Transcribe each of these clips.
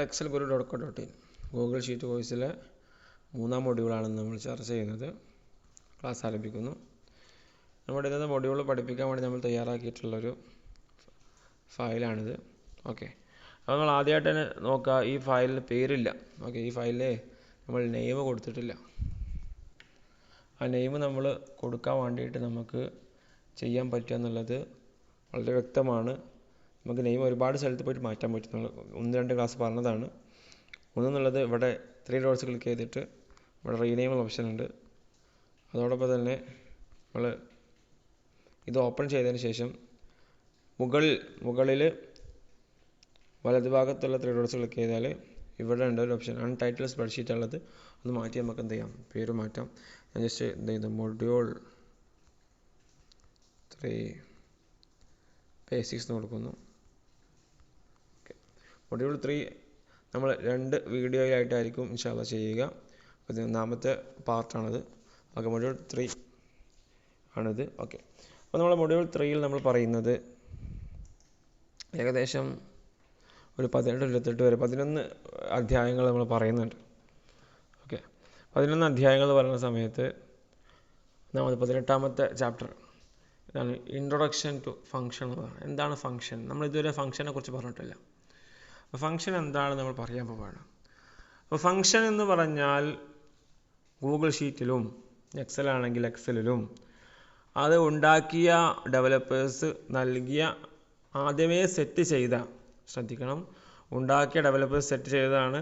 excelguru.co.in Google sheet കോഴ്സിലെ 3-ാം മൊഡ്യൂളാണ് നമ്മൾ ചർച്ച ചെയ്യുന്നത്. ക്ലാസ് ആരംഭിക്കുന്നു. നമ്മുടെ ഇന്നത്തെ മൊഡ്യൂൾ പഠിപ്പിക്കാൻ വേണ്ടി നമ്മൾ തയ്യാറാക്കിയിട്ടുള്ളൊരു ഫയലാണിത്. ഓക്കെ, അപ്പോൾ നമ്മൾ ആദ്യമായിട്ട് തന്നെ നോക്കുക, ഈ ഫയലിന് പേരില്ല. ഓക്കെ, ഈ ഫയലിൽ നമ്മൾ നെയിം കൊടുത്തിട്ടില്ല. ആ നെയിം നമ്മൾ കൊടുക്കാൻ വേണ്ടിയിട്ട് നമുക്ക് ചെയ്യാൻ പറ്റുക എന്നുള്ളത് വളരെ വ്യക്തമാണ്. നമുക്ക് നെയിം ഒരുപാട് സ്ഥലത്ത് പോയിട്ട് മാറ്റാൻ പറ്റും. 1-2 ക്ലാസ് പറഞ്ഞതാണ്. ഒന്നെന്നുള്ളത് ഇവിടെ 3 ഡോട്ട്സ് ക്ലിക്ക് ചെയ്തിട്ട് ഇവിടെ റീനെയിം ഓപ്ഷൻ ഉണ്ട്. അതോടൊപ്പം തന്നെ നമ്മൾ ഇത് ഓപ്പൺ ചെയ്തതിന് ശേഷം മുകളിൽ വലതുഭാഗത്തുള്ള 3 ഡോട്ട്സ് ക്ലിക്ക് ചെയ്താൽ ഇവിടെ ഉണ്ട് ഒരു ഓപ്ഷൻ അൺടൈറ്റിൽഡ് സ്പ്രെഡ്ഷീറ്റ് ഉള്ളത്. അത് മാറ്റി നമുക്ക് എന്ത് ചെയ്യാം, പേര് മാറ്റാം. ഞാൻ ജസ്റ്റ് എന്ത് ചെയ്യുന്നു, മൊഡ്യൂൾ 3 ബേസിക്സ് എന്ന് കൊടുക്കുന്നു. ഓക്കെ, മൊഡ്യൂൾ 3 നമ്മൾ 2 വീഡിയോയിലായിട്ടായിരിക്കും ഇൻഷാല്ലാ ചെയ്യുക. 11-ാമത്തെ പാർട്ടാണിത്. ഓക്കെ, മൊഡ്യൂൾ 3 ആണിത്. ഓക്കെ, അപ്പോൾ നമ്മൾ മൊഡ്യൂൾ 3യിൽ നമ്മൾ പറയുന്നത് ഏകദേശം ഒരു 18-28 വരെ 11 അധ്യായങ്ങൾ നമ്മൾ പറയുന്നുണ്ട്. ഓക്കെ, 11 അധ്യായങ്ങൾ പറയുന്ന സമയത്ത് നമ്മൾ 18-ാമത്തെ ചാപ്റ്റർ ഇതാണ് ഇൻട്രൊഡക്ഷൻ ടു ഫംഗ്ഷൻ എന്നതാണ്. എന്താണ് ഫംഗ്ഷൻ? നമ്മൾ ഇതുവരെ ഫംഗ്ഷനെ കുറിച്ച് പറഞ്ഞിട്ടില്ല. അപ്പോൾ ഫംഗ്ഷൻ എന്താണ് നമ്മൾ പറയാൻ പോവുകയാണ്. അപ്പോൾ ഫംഗ്ഷൻ എന്ന് പറഞ്ഞാൽ ഗൂഗിൾ ഷീറ്റിലും എക്സൽ ആണെങ്കിൽ എക്സലിലും അത് ഉണ്ടാക്കിയ ഡെവലപ്പേഴ്സ് നൽകിയ ആദ്യമേ സെറ്റ് ചെയ്ത, ശ്രദ്ധിക്കണം, ഉണ്ടാക്കിയ ഡെവലപ്പേഴ്സ് സെറ്റ് ചെയ്തതാണ്.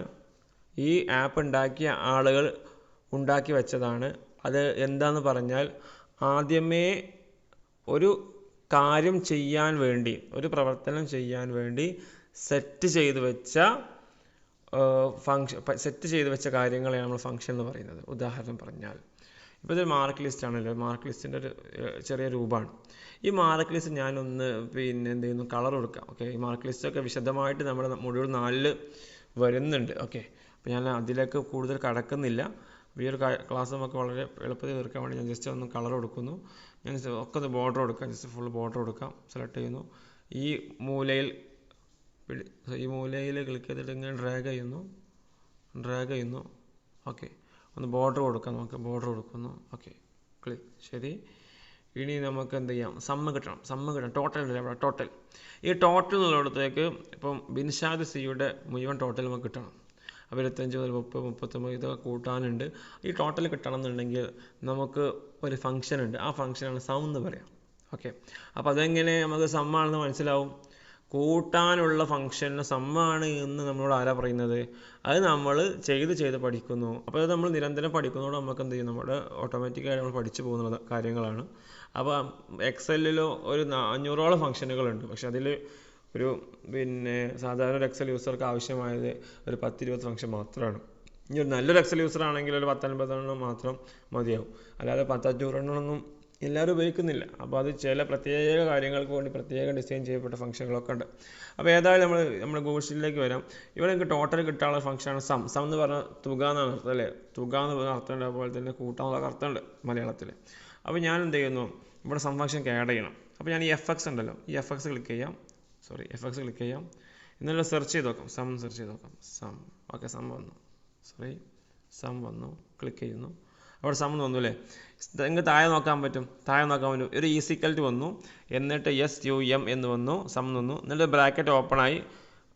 ഈ ആപ്പ് ഉണ്ടാക്കിയ ആളുകൾ ഉണ്ടാക്കി വെച്ചതാണ്. അത് എന്താണെന്ന് പറഞ്ഞാൽ ആദ്യമേ ഒരു കാര്യം ചെയ്യാൻ വേണ്ടി, ഒരു പ്രവർത്തനം ചെയ്യാൻ വേണ്ടി സെറ്റ് ചെയ്ത് വെച്ച കാര്യങ്ങളെയാണ് നമ്മൾ ഫംഗ്ഷൻ എന്ന് പറയുന്നത്. ഉദാഹരണം പറഞ്ഞാൽ ഇപ്പോൾ ഇതൊരു മാർക്ക് ലിസ്റ്റ് ആണല്ലോ. മാർക്ക് ലിസ്റ്റിൻ്റെ ഒരു ചെറിയ രൂപമാണ്. ഈ മാർക്ക് ലിസ്റ്റ് ഞാനൊന്ന് എന്ത് ചെയ്യുന്നു, കളർ കൊടുക്കാം. ഓക്കെ, ഈ മാർക്ക് ലിസ്റ്റൊക്കെ വിശദമായിട്ട് നമ്മുടെ മൊഡ്യൂൾ 4 വരുന്നുണ്ട്. ഓക്കെ, അപ്പോൾ ഞാൻ അതിലേക്ക് കൂടുതൽ കടക്കുന്നില്ല. ഈ ഒരു ക്ലാസ് നമുക്ക് വളരെ എളുപ്പത്തിൽ തീർക്കാൻ വേണ്ടി ഞാൻ ജസ്റ്റ് ഒന്ന് കളർ കൊടുക്കുന്നു. ഞാൻ ഒക്കെ ഒന്ന് ബോർഡർ കൊടുക്കാം. ജസ്റ്റ് ഫുൾ ബോർഡർ കൊടുക്കാം. സെലക്ട് ചെയ്യുന്നു. ഈ മൂലയിൽ ക്ലിക്ക് ചെയ്തിട്ട് ഇങ്ങനെ ഡ്രാഗ് ചെയ്യുന്നു. ഓക്കെ, ഒന്ന് ബോർഡർ കൊടുക്കാം. നമുക്ക് ബോർഡർ കൊടുക്കുന്നു. Okay, click. ശരി, ഇനി നമുക്ക് എന്ത് ചെയ്യാം, സമ്മ് കിട്ടണം. ടോട്ടൽ ഉണ്ടല്ലോ അവിടെ, ടോട്ടൽ. ഈ ടോട്ടൽ എന്നുള്ളിടത്തേക്ക് ഇപ്പം ബിൻഷാദ് സിയുടെ മുഴുവൻ ടോട്ടൽ നമുക്ക് കിട്ടണം. 25 മുതൽ 30, 39 ഇതൊക്കെ കൂട്ടാനുണ്ട്. ഈ ടോട്ടൽ കിട്ടണം എന്നുണ്ടെങ്കിൽ നമുക്ക് ഒരു ഫംഗ്ഷൻ ഉണ്ട്. ആ ഫംഗ്ഷനാണ് സം എന്ന് പറയാം. ഓക്കെ, അപ്പോൾ അതെങ്ങനെ നമുക്ക് സമ്മാണെന്ന് മനസ്സിലാവും? കൂട്ടാനുള്ള ഫംഗ്ഷന് സമ്മാണ് എന്ന് നമ്മളോട് ആരാ പറയുന്നത്? അത് നമ്മൾ ചെയ്ത് പഠിക്കുന്നു. അപ്പോൾ അത് നമ്മൾ നിരന്തരം പഠിക്കുന്നതോടെ നമുക്ക് എന്ത് ചെയ്യും, നമ്മുടെ ഓട്ടോമാറ്റിക്കായി നമ്മൾ പഠിച്ചു പോകുന്ന കാര്യങ്ങളാണ്. അപ്പോൾ എക്സലിലോ ഒരു 500ഓളം ഫംഗ്ഷനുകളുണ്ട്. പക്ഷെ അതിൽ ഒരു സാധാരണ ഒരു എക്സൽ യൂസർക്ക് ആവശ്യമായത് ഒരു 10-20 ഫംഗ്ഷൻ മാത്രമാണ്. ഇനി ഒരു നല്ലൊരു എക്സൽ യൂസർ ആണെങ്കിൽ ഒരു 10-50 മാത്രം മതിയാവും. അല്ലാതെ 10-500 എല്ലാവരും ഉപയോഗിക്കുന്നില്ല. അപ്പോൾ അത് ചില പ്രത്യേക കാര്യങ്ങൾക്ക് വേണ്ടി പ്രത്യേകം ഡിസൈൻ ചെയ്യപ്പെട്ട ഫംഗ്ഷനുകളൊക്കെ ഉണ്ട്. അപ്പോൾ ഏതായാലും നമ്മൾ ഗൂഗിൾ ഷീറ്റിലേക്ക് വരാം. ഇവിടെ എനിക്ക് ടോട്ടൽ കിട്ടാനുള്ള ഫംഗ്ഷനാണ് സം എന്ന് പറഞ്ഞാൽ തുക എന്നാണ് അർത്ഥം, അല്ലേ? തുക എന്ന് പറഞ്ഞ അർത്ഥമുണ്ട്. അതുപോലെ തന്നെ കൂട്ടാനുള്ള അർത്ഥമുണ്ട് മലയാളത്തിൽ. അപ്പോൾ ഞാൻ എന്ത് ചെയ്യുന്നു, ഇവിടെ സം ഫംഗ്ഷൻ ആഡ് ചെയ്യണം. അപ്പോൾ ഞാൻ ഈ എഫ് ഉണ്ടല്ലോ, ഈ എഫ് ക്ലിക്ക് ചെയ്യാം. എന്നിട്ട് സെർച്ച് ചെയ്ത് നോക്കാം. സെർച്ച് ചെയ്ത് നോക്കാം. ഓക്കെ, സം വന്നു. ക്ലിക്ക് ചെയ്യുന്നു. അവിടെ സം വന്നു അല്ലേ? നിങ്ങൾക്ക് താഴെ നോക്കാൻ പറ്റും. ഒരു ഈസിക്കൽ ടു വന്നു. എന്നിട്ട് SUM എന്ന് വന്നു, സം വന്നു. എന്നിട്ട് ബ്രാക്കറ്റ് ഓപ്പൺ ആയി,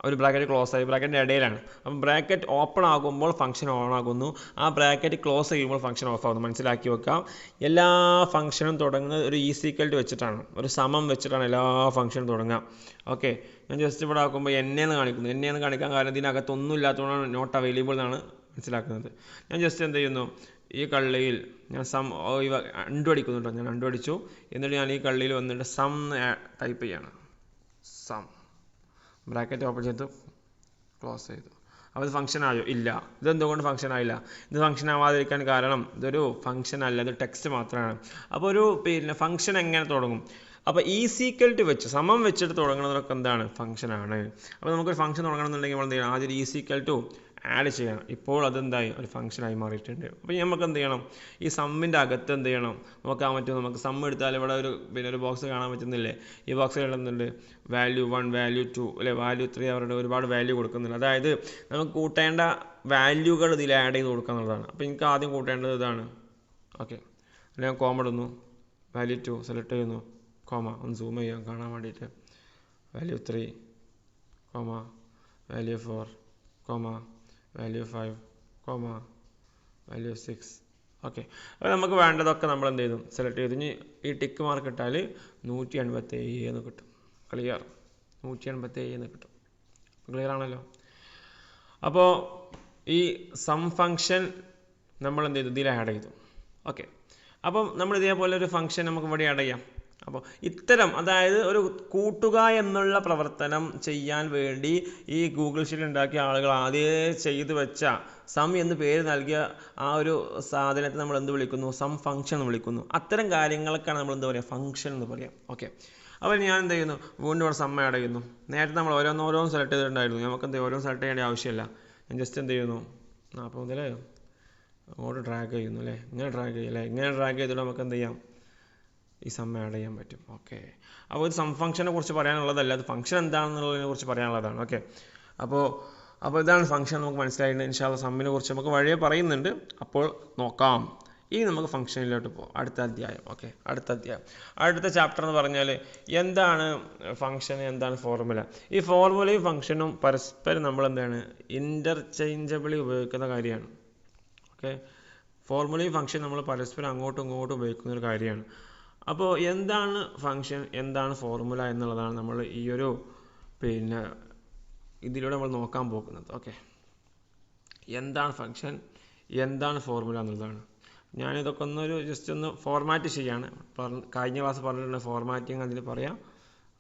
ഒരു ബ്രാക്കറ്റ് ക്ലോസ് ആയി. ബ്രാക്കറ്റിൻ്റെ ഇടയിലാണ്. അപ്പം ബ്രാക്കറ്റ് ഓപ്പൺ ആകുമ്പോൾ ഫംഗ്ഷൻ ഓൺ ആകുന്നു. ആ ബ്രാക്കറ്റ് ക്ലോസ് ചെയ്യുമ്പോൾ ഫംഗ്ഷൻ ഓഫ് ആകുന്നു. മനസ്സിലാക്കി വെക്കാം. എല്ലാ ഫംഗ്ഷനും തുടങ്ങുന്നത് ഒരു ഈസിക്കൽ ടു വെച്ചിട്ടാണ്, ഒരു സമം വെച്ചിട്ടാണ് എല്ലാ ഫംഗ്ഷനും തുടങ്ങുക. ഓക്കെ, ഞാൻ ജസ്റ്റ് ഇവിടെ ആക്കുമ്പോൾ എന്നെന്ന് കാണിക്കാൻ കാരണം ഇതിനകത്തൊന്നും ഇല്ലാത്തതുകൊണ്ടാണ് നോട്ട് അവൈലബിൾ എന്നാണ് മനസ്സിലാക്കുന്നത്. ഞാൻ ജസ്റ്റ് എന്ത് ചെയ്യുന്നു, ഈ കള്ളിയിൽ ഞാൻ സം അണ്ടു അടിക്കുന്നുണ്ടോ, ഞാൻ അണ്ടു അടിച്ചു. എന്നിട്ട് ഞാൻ ഈ കള്ളിയിൽ വന്നിട്ട് സം ടൈപ്പ് ചെയ്യാണ്. സം ബ്രാക്കറ്റ് ഓപ്പൺ ചെയ്ത് ക്ലോസ് ചെയ്തു. അപ്പോൾ ഇത് ഫംഗ്ഷൻ ആയോ? ഇല്ല. ഇതെന്തുകൊണ്ട് ഫംഗ്ഷൻ ആയില്ല? ഇത് ഫംഗ്ഷൻ ആവാതിരിക്കാൻ കാരണം ഇതൊരു ഫംഗ്ഷൻ അല്ല, ഇത് ടെക്സ്റ്റ് മാത്രമാണ്. അപ്പോൾ ഒരു ഫംഗ്ഷൻ എങ്ങനെ തുടങ്ങും? അപ്പോൾ ഈസിക്കൽ ടു വെച്ച് സമം വെച്ചിട്ട് തുടങ്ങുന്നതൊക്കെ എന്താണ്? ഫംഗ്ഷനാണ്. അപ്പോൾ നമുക്കൊരു ഫംഗ്ഷൻ തുടങ്ങണമെന്നുണ്ടെങ്കിൽ നമ്മൾ എന്ത് ചെയ്യണം? ആദ്യം ഈസിക്കൽ ടു ആഡ് ചെയ്യണം. ഇപ്പോൾ അതെന്തായി ഒരു ഫംഗ്ഷനായി മാറിയിട്ടുണ്ട്. അപ്പോൾ നമുക്ക് എന്ത് ചെയ്യണം, ഈ സമ്മിൻ്റെ അകത്ത് എന്ത് ചെയ്യണം നോക്കാൻ പറ്റും. നമുക്ക് സം എടുത്താൽ ഇവിടെ ഒരു ബോക്സ് കാണാൻ പറ്റുന്നില്ലേ, ഈ ബോക്സിൽ എഴുതുന്നുണ്ട് വാല്യൂ 1 വാല്യൂ 2 അല്ലെ വാല്യൂ 3 അവരുടെ ഒരുപാട് വാല്യൂ കൊടുക്കുന്നുണ്ട്. അതായത് നമുക്ക് കൂട്ടേണ്ട വാല്യൂകൾ ഇതിൽ ആഡ് ചെയ്ത് കൊടുക്കുക എന്നുള്ളതാണ്. അപ്പോൾ എനിക്ക് ആദ്യം കൂട്ടേണ്ടത് ഇതാണ്. ഓക്കെ, ഞാൻ കോമ ഇടുന്നു, വാല്യൂ 2 സെലക്ട് ചെയ്യുന്നു, കോമ ഒന്ന് സൂം ചെയ്യാം കാണാൻ വേണ്ടിയിട്ട്, value 3 comma value 4 comma value 5 comma value 6. Okay, അപ്പോൾ നമുക്ക് വേണ്ടതൊക്കെ നമ്മൾ എന്ത് ചെയ്തു സെലക്ട് ചെയ്തു. ഇനി ഈ ടിക്ക് മാർക്ക് ഇട്ടാൽ 187 എന്ന് കിട്ടും. ക്ലിയർ, 187 എന്ന് കിട്ടും. ക്ലിയർ ആണല്ലോ. അപ്പോൾ ഈ സം ഫംഗ്ഷൻ നമ്മൾ എന്ത് ചെയ്തു ഇതിൽ ആഡ് ചെയ്തു. ഓക്കെ, അപ്പം നമ്മൾ ഇതേപോലെ ഒരു ഫംഗ്ഷൻ നമുക്ക് ഇവിടെ ആഡ് ചെയ്യാം. അപ്പോൾ ഇത്തരം അതായത് ഒരു കൂട്ടുക എന്നുള്ള പ്രവർത്തനം ചെയ്യാൻ വേണ്ടി ഈ ഗൂഗിൾ ഷീറ്റ് ഉണ്ടാക്കിയ ആളുകൾ ആദ്യം ചെയ്തു വെച്ച സം എന്ന് പേര് നൽകിയ ആ ഒരു സാധനത്തെ നമ്മൾ എന്ത് വിളിക്കുന്നു, സം ഫംഗ്ഷൻ എന്ന് വിളിക്കുന്നു. അത്തരം കാര്യങ്ങൾക്കാണ് നമ്മൾ എന്താ പറയുക ഫംഗ്ഷൻ എന്ന് പറയാം. ഓക്കെ, അപ്പോൾ ഞാൻ എന്ത് ചെയ്യുന്നു വീണ്ടും ഇവിടെ സം ആഡ് ചെയ്യുന്നു. നേരത്തെ നമ്മൾ ഓരോന്ന് സെലക്ട് ചെയ്തിട്ടുണ്ടായിരുന്നു, നമുക്ക് എന്ത് ഓരോന്ന് സെലക്ട് ചെയ്യേണ്ട ആവശ്യമില്ല. ഞാൻ ജസ്റ്റ് എന്ത് ചെയ്യുന്നു 40 മുതൽ അങ്ങോട്ട് ഡ്രാഗ് ചെയ്യുന്നു അല്ലേ, ഇങ്ങനെ ഡ്രാഗ് ചെയ്യും അല്ലേ, ഇങ്ങനെ ഡ്രാഗ് ചെയ്തിട്ട് നമുക്ക് എന്ത് ചെയ്യാം ഈ സം ആഡ് ചെയ്യാൻ പറ്റും. ഓക്കെ, അപ്പോൾ ഇത് സം ഫംഗ്ഷനെ കുറിച്ച് പറയാനുള്ളതല്ല, അത് ഫംഗ്ഷൻ എന്താണെന്നുള്ളതിനെ കുറിച്ച് പറയാനുള്ളതാണ്. ഓക്കെ, അപ്പോൾ ഇതാണ് ഫംഗ്ഷൻ, നമുക്ക് മനസ്സിലായിട്ടുണ്ട്. ഇൻഷാ അല്ലാഹ് സമ്മിനെ കുറിച്ച് നമുക്ക് വഴിയെ പറയുന്നുണ്ട്, അപ്പോൾ നോക്കാം. ഇനി നമുക്ക് ഫംഗ്ഷനിലോട്ട് പോകാം, അടുത്ത അധ്യായം. ഓക്കെ, അടുത്ത ചാപ്റ്റർ എന്ന് പറഞ്ഞാൽ എന്താണ് ഫംഗ്ഷൻ, എന്താണ് ഫോർമുല. ഈ ഫോർമുലയും ഫംഗ്ഷനും പരസ്പരം നമ്മൾ എന്താണ് ഇൻ്റർചേഞ്ചബിളി ഉപയോഗിക്കുന്ന കാര്യമാണ്. ഓക്കെ, ഫോർമുലയും ഫംഗ്ഷൻ നമ്മൾ പരസ്പരം അങ്ങോട്ടും ഇങ്ങോട്ടും ഉപയോഗിക്കുന്ന ഒരു കാര്യമാണ്. അപ്പോൾ എന്താണ് ഫംഗ്ഷൻ, എന്താണ് ഫോർമുല എന്നുള്ളതാണ് നമ്മൾ ഈ ഒരു ഇതിലൂടെ നമ്മൾ നോക്കാൻ പോകുന്നത്. ഓക്കെ, എന്താണ് ഫംഗ്ഷൻ, എന്താണ് ഫോർമുല എന്നുള്ളതാണ്. ഞാനിതൊക്കെ ജസ്റ്റ് ഒന്ന് ഫോർമാറ്റ് ചെയ്യാണ്. കഴിഞ്ഞ ക്ലാസ് പറഞ്ഞിട്ടുണ്ട് ഫോർമാറ്റിങ് അതിൽ പറയാം.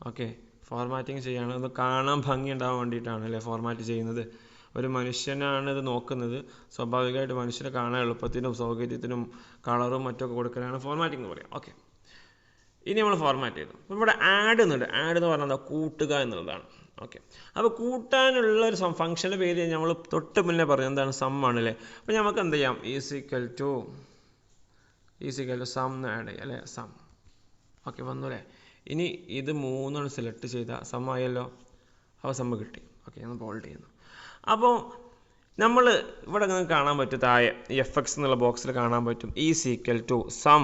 ഓക്കെ, ഫോർമാറ്റിങ് ചെയ്യാണ്, ഒന്ന് കാണാൻ ഭംഗി ഉണ്ടാവാൻ വേണ്ടിയിട്ടാണ് അല്ലേ ഫോർമാറ്റ് ചെയ്യുന്നത്. ഒരു മനുഷ്യനാണ് ഇത് നോക്കുന്നത്, സ്വാഭാവികമായിട്ട് മനുഷ്യനെ കാണാൻ എളുപ്പത്തിനും സൗകര്യത്തിനും കളറും മറ്റൊക്കെ കൊടുക്കലാണ് ഫോർമാറ്റിംഗ് എന്ന് പറയാം. ഓക്കെ, ഇനി നമ്മൾ ഫോർമാറ്റ് ചെയ്തു. ഇവിടെ ആഡ് എന്നുണ്ട്. ആഡ് എന്ന് പറഞ്ഞാൽ കൂട്ടുക എന്നുള്ളതാണ്. ഓക്കെ, അപ്പോൾ കൂട്ടാനുള്ള ഒരു ഫംഗ്ഷൻ്റെ പേര് നമ്മൾ തൊട്ട് മുന്നേ പറഞ്ഞു എന്താണ് സം ആണല്ലേ. അപ്പോൾ നമുക്ക് എന്ത് ചെയ്യാം ഈസിക്കൽ ടു സം എന്ന് ആഡ് ചെയ്യാം അല്ലേ, സം. ഓക്കെ, വന്നു അല്ലേ. ഇനി ഇത് മൂന്നാണ് സെലക്ട് ചെയ്താൽ സം ആയല്ലോ, അപ്പോൾ സം കിട്ടി. ഓക്കെ, ഞാൻ ബോൾഡ് ചെയ്യുന്നു. അപ്പോൾ നമ്മൾ ഇവിടെ നിങ്ങൾക്ക് കാണാൻ പറ്റും, താഴെ FX എന്നുള്ള ബോക്സിൽ കാണാൻ പറ്റും is equal to sum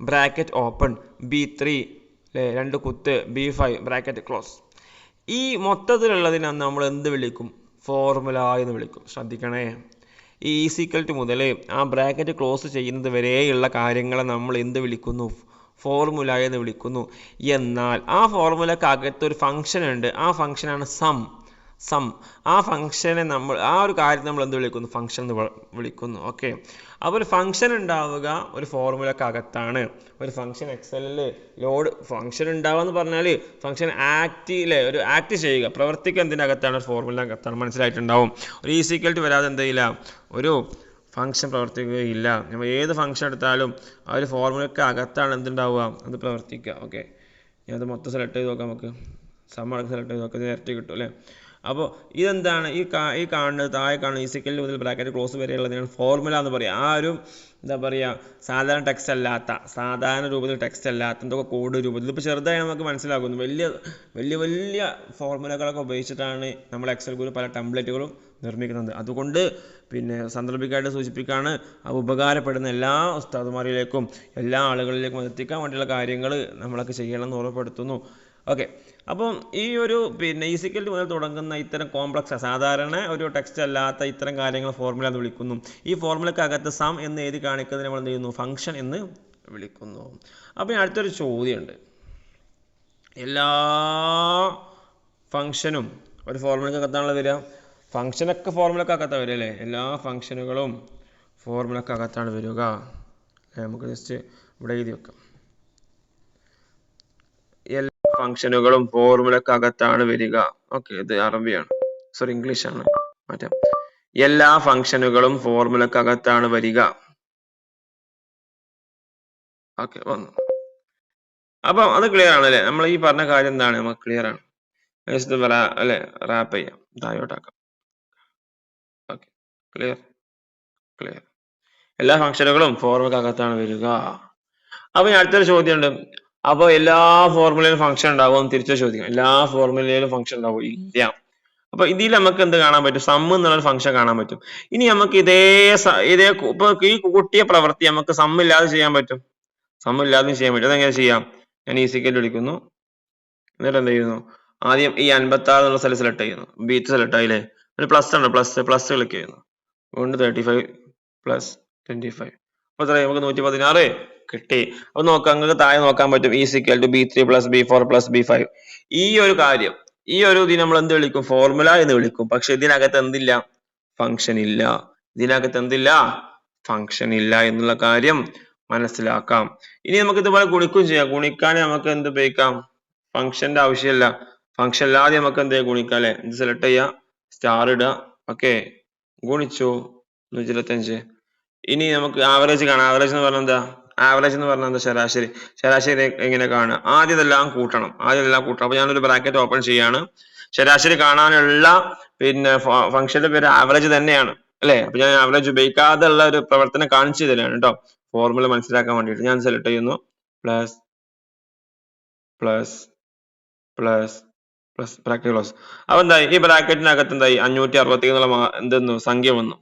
bracket open B3 അല്ലേ, 2 കുത്ത് B5 ബ്രാക്കറ്റ് ക്ലോസ്. ഈ മൊത്തത്തിലുള്ളതിനാണ് നമ്മൾ എന്ത് വിളിക്കും, ഫോർമുല എന്ന് വിളിക്കും. ശ്രദ്ധിക്കണേ, ഈ ഈസിക്കൽ ടു മുതൽ ആ ബ്രാക്കറ്റ് ക്ലോസ് ചെയ്യുന്നത് വരെയുള്ള കാര്യങ്ങളെ നമ്മൾ എന്ത് വിളിക്കുന്നു, ഫോർമുല എന്ന് വിളിക്കുന്നു. എന്നാൽ ആ ഫോർമുലക്ക് അകത്തൊരു ഫംഗ്ഷൻ ഉണ്ട്, ആ ഫംഗ്ഷനാണ് സം. ആ ഫംഗ്ഷനെ നമ്മൾ ആ ഒരു കാര്യത്തെ നമ്മൾ എന്ത് വിളിക്കുന്നു, ഫംഗ്ഷൻ എന്ന് വിളിക്കുന്നു. ഓക്കെ, അപ്പോൾ ഒരു ഫംഗ്ഷൻ ഉണ്ടാവുക ഒരു ഫോർമുലക്ക് അകത്താണ്. ഒരു ഫംഗ്ഷൻ എക്സലിൽ ലോഡ് ഫംഗ്ഷൻ ഉണ്ടാവുക എന്ന് പറഞ്ഞാൽ ഫംഗ്ഷൻ ഒരു ആക്ട് ചെയ്യുക, പ്രവർത്തിക്കുക എന്തിനകത്താണ്, ഒരു ഫോർമുല അകത്താണ്. മനസ്സിലായിട്ടുണ്ടാവും. ഒരു ഈസിക്കൽ ടു വരാതെ എന്ത് ചെയ്യില്ല, ഒരു ഫംഗ്ഷൻ പ്രവർത്തിക്കുകയില്ല. നമ്മൾ ഏത് ഫംഗ്ഷൻ എടുത്താലും ആ ഒരു ഫോർമുലക്ക് അകത്താണ് എന്തുണ്ടാവുക, അത് പ്രവർത്തിക്കുക. ഓക്കെ, ഞാനത് മൊത്തം സെലക്ട് ചെയ്ത് നോക്കാം, നമുക്ക് സം അടക്കം സെലക്ട് ചെയ്ത് നോക്കാം, നേരത്തെ കിട്ടും അല്ലേ. അപ്പോൾ ഇതെന്താണ് ഈ കാണുന്നത്, താഴെ കാണുന്ന ഈസിക്കൽ മുതൽ ബ്രാക്കറ്റ് ക്ലോസ് വരെയുള്ളതിനാണ് ഫോർമുല എന്ന് പറയുക. ആ ഒരു എന്താ പറയുക സാധാരണ ടെക്സ്റ്റ് അല്ലാത്ത, സാധാരണ രൂപത്തിൽ ടെക്സ്റ്റ് അല്ലാത്ത എന്തൊക്കെ കോഡ് രൂപത്തിൽ, ഇപ്പോൾ ചെറുതായി നമുക്ക് മനസ്സിലാക്കുന്നു. വലിയ ഫോർമുലകളൊക്കെ ഉപയോഗിച്ചിട്ടാണ് നമ്മൾ എക്സൽ ഗ്രൂപ്പ് പല ടെംപ്ലേറ്റുകളും നിർമ്മിക്കുന്നത്. അതുകൊണ്ട് സാന്ദർഭികമായിട്ട് സൂചിപ്പിക്കുകയാണ്, ഉപകാരപ്പെടുന്ന എല്ലാ ഉസ്താദുമാരിലേക്കും എല്ലാ ആളുകളിലേക്കും എത്തിക്കാൻ വേണ്ടിയുള്ള കാര്യങ്ങൾ നമ്മളൊക്കെ ചെയ്യണമെന്ന് ഓർമ്മപ്പെടുത്തുന്നു. ഓക്കെ, അപ്പം ഈ ഒരു ഈസിക്കൽ മുതൽ തുടങ്ങുന്ന ഇത്തരം കോംപ്ലക്സ് സാധാരണ ഒരു ടെക്സ്റ്റ് അല്ലാത്ത ഇത്തരം കാര്യങ്ങൾ ഫോർമുല എന്ന് വിളിക്കുന്നു. ഈ ഫോർമുലക്ക് അകത്ത് സം എന്ന് എഴുതി കാണിക്കുന്നതിന് നമ്മൾ എന്ത് ചെയ്യുന്നു, ഫംഗ്ഷൻ എന്ന് വിളിക്കുന്നു. അപ്പം അടുത്തൊരു ചോദ്യമുണ്ട്, എല്ലാ ഫംഗ്ഷനും ഒരു ഫോർമുലക്ക് അകത്താണല്ലോ വരിക, ഫംഗ്ഷനൊക്കെ ഫോർമുലക്ക് അകത്താണ് വരിക അല്ലേ, എല്ലാ ഫംഗ്ഷനുകളും ഫോർമുലക്ക് അകത്താണ് വരിക. നമുക്ക് ജസ്റ്റ് ഇവിടെ എഴുതി വെക്കാം, എല്ലാ ഫംഗ്ഷനുകളും ഫോർമുലക്ക് അകത്താണ് വരിക. ഓക്കെ, ഇത് അറബിയാണ്, സോറി ഇംഗ്ലീഷാണ്, മാറ്റാം. എല്ലാ ഫംഗ്ഷനുകളും ഫോർമുലക്ക് അകത്താണ് വരിക. ഓക്കെ, വന്നു. അപ്പം അത് ക്ലിയർ ആണ് അല്ലേ, നമ്മൾ ഈ പറഞ്ഞ കാര്യം എന്താണ്, നമുക്ക് ക്ലിയർ ആണ് അല്ലേ. റാപ്പ് ചെയ്യാം, താഴോട്ടാക്കാം. ഓക്കെ. Clear clear. എല്ലാ ഫംഗ്ഷനുകളും ഫോർമുലക്കകത്താണ് വരിക. അപ്പൊ ഇനി അടുത്തൊരു ചോദ്യമുണ്ട്. അപ്പൊ എല്ലാ ഫോർമുലയിലും ഫംഗ്ഷൻ ഉണ്ടാവും തിരിച്ചു ചോദിക്കാം. എല്ലാ ഫോർമുലയിലും ഫംഗ്ഷൻ ഉണ്ടാവും? ഇല്ല. അപ്പൊ ഇതിൽ നമുക്ക് എന്ത് കാണാൻ പറ്റും? സം എന്നുള്ള ഫംഗ്ഷൻ കാണാൻ പറ്റും. ഇനി നമുക്ക് ഇതേ ഇപ്പൊ ഈ കൂട്ടിയ പ്രവൃത്തി നമുക്ക് സം ഇല്ലാതെ ചെയ്യാൻ പറ്റും. സം ഇല്ലാതെ ചെയ്യാൻ പറ്റും. അതെങ്ങനെ ചെയ്യാം? ഞാൻ ഈസിക്കൽ വിളിക്കുന്നു. എന്നിട്ട് എന്ത് ചെയ്യുന്നു? ആദ്യം ഈ 56 എന്നുള്ള സ്ഥലം സെലക്ട് ചെയ്യുന്നു. ബീറ്റ് സെലക്ട് ആയില്ലേ? ഒരു പ്ലസ് ആണ്, പ്ലസ് ക്ലിക്ക് ചെയ്യുന്നു. കൊണ്ട് 35 പ്ലസ് 25 അപ്പൊ നമുക്ക് 116 കിട്ടി. അപ്പൊ നോക്കാം, നിങ്ങൾക്ക് താഴെ നോക്കാൻ പറ്റും is equal to B3 plus B4 plus B5. ഈ ഒരു കാര്യം, ഈ ഒരു ഇതിന് നമ്മൾ എന്ത് വിളിക്കും? ഫോർമുല എന്ന് വിളിക്കും. പക്ഷെ ഇതിനകത്ത് എന്തില്ല? ഫംഗ്ഷൻ ഇല്ല. ഇതിനകത്ത് എന്തില്ല? ഫംഗ്ഷൻ ഇല്ല എന്നുള്ള കാര്യം മനസ്സിലാക്കാം. ഇനി നമുക്ക് ഇതുപോലെ ഗുണിക്കുകയും ചെയ്യാം. ഗുണിക്കാൻ നമുക്ക് എന്ത് ഉപയോഗിക്കാം? ഫംഗ്ഷന്റെ ആവശ്യമില്ല. ഫംഗ്ഷൻ ഇല്ലാതെ നമുക്ക് എന്ത് ഗുണിക്കാം അല്ലെ? ഇത് സെലക്ട് ചെയ്യാം, സ്റ്റാർ ഇടുക. ഓക്കെ, ഗുണിച്ചു 125. ഇനി നമുക്ക് ആവറേജ് കാണാം. ആവറേജ് എന്ന് പറഞ്ഞാൽ എന്താ? ആവറേജ് എന്ന് പറഞ്ഞാൽ എന്താ? ശരാശരി. ശരാശരി എങ്ങനെ കാണുക? ആദ്യം ഇതെല്ലാം കൂട്ടണം. അപ്പൊ ഞാനൊരു ബ്രാക്കറ്റ് ഓപ്പൺ ചെയ്യാണ്. ശരാശരി കാണാനുള്ള പിന്നെ ഫംഗ്ഷന്റെ പേര് ആവറേജ് തന്നെയാണ് അല്ലെ? അപ്പൊ ഞാൻ ആവറേജ് ഉപയോഗിക്കാതെ ഉള്ള ഒരു പ്രവർത്തനം കാണിച്ചു തരാണ് കേട്ടോ, ഫോർമുല മനസ്സിലാക്കാൻ വേണ്ടിയിട്ട്. ഞാൻ സെലക്ട് ചെയ്യുന്നു, plus plus plus plus bracket close. അപ്പൊ എന്തായി? ഈ ബ്രാക്കറ്റിനകത്ത് എന്തായി? 560 എന്നുള്ള എന്തെന്നു സംഖ്യ വന്നു.